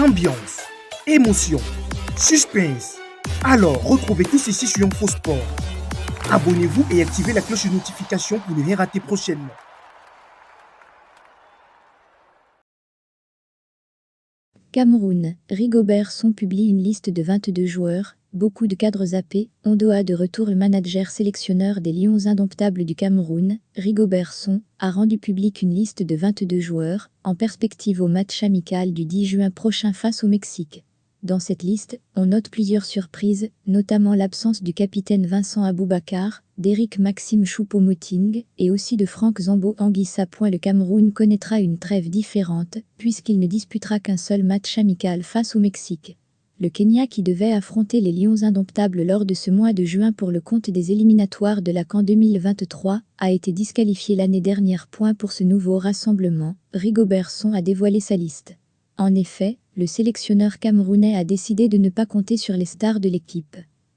Ambiance, émotion, suspense. Alors, retrouvez tout ceci sur InfoSport. Abonnez-vous et activez la cloche de notification pour ne rien rater prochainement. Cameroun, Rigobert Song publie une liste de 22 joueurs, beaucoup de cadres zappés. Ondoa de retour. Le manager sélectionneur des Lions indomptables du Cameroun, Rigobert Song, a rendu public une liste de 22 joueurs, en perspective au match amical du 10 juin prochain face au Mexique. Dans cette liste, on note plusieurs surprises, notamment l'absence du capitaine Vincent Aboubakar, d'Éric Maxime Choupo-Moting et aussi de Franck Zambo Anguissa. Le Cameroun connaîtra une trêve différente, puisqu'il ne disputera qu'un seul match amical face au Mexique. Le Kenya, qui devait affronter les Lions indomptables lors de ce mois de juin pour le compte des éliminatoires de la CAN 2023, a été disqualifié l'année dernière. Pour ce nouveau rassemblement, Rigobert Song a dévoilé sa liste. En effet, le sélectionneur camerounais a décidé de ne pas compter sur les stars de l'équipe.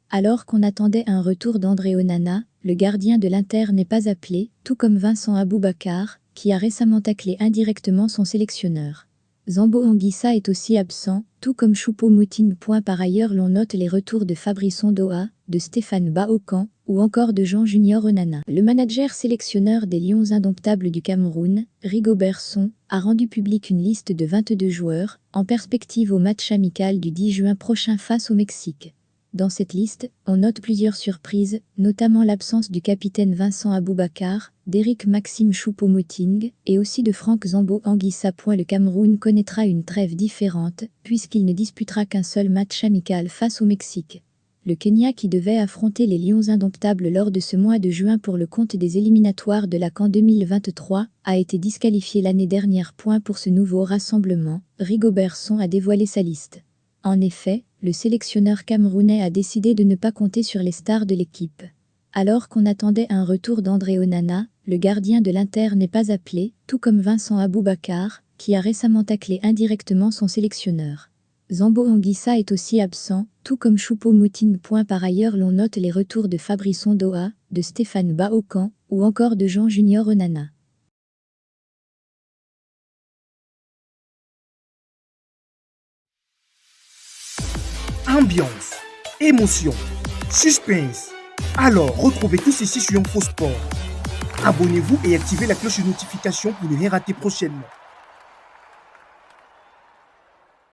Alors qu'on attendait un retour d'André Onana, le gardien de l'Inter n'est pas appelé, tout comme Vincent Aboubakar, qui a récemment taclé indirectement son sélectionneur. Zambo Anguissa est aussi absent, tout comme Choupo-Moting. Par ailleurs, l'on note les retours de Fabrice Ondoa, de Stéphane Baokan, ou encore de Jean Junior Onana. Le manager sélectionneur des Lions indomptables du Cameroun, Rigobert Song, a rendu public une liste de 22 joueurs, en perspective au match amical du 10 juin prochain face au Mexique. Dans cette liste, on note plusieurs surprises, notamment l'absence du capitaine Vincent Aboubakar, d'Éric Maxime Choupo-Moting et aussi de Franck Zambo Anguissa. Le Cameroun connaîtra une trêve différente, puisqu'il ne disputera qu'un seul match amical face au Mexique. Le Kenya, qui devait affronter les Lions indomptables lors de ce mois de juin pour le compte des éliminatoires de la CAN 2023, a été disqualifié l'année dernière. Pour ce nouveau rassemblement, Rigobert Song a dévoilé sa liste. En effet, le sélectionneur camerounais a décidé de ne pas compter sur les stars de l'équipe. Alors qu'on attendait un retour d'André Onana, le gardien de l'Inter n'est pas appelé, tout comme Vincent Aboubakar, qui a récemment taclé indirectement son sélectionneur. Zambo Anguissa est aussi absent, tout comme Choupo-Moting. Par ailleurs, l'on note les retours de Fabrice Ondoa, de Stéphane Baokan, ou encore de Jean Junior Onana. Ambiance, émotion, suspense. Alors, retrouvez tout ceci sur InfoSport. Abonnez-vous et activez la cloche de notification pour ne rien rater prochainement.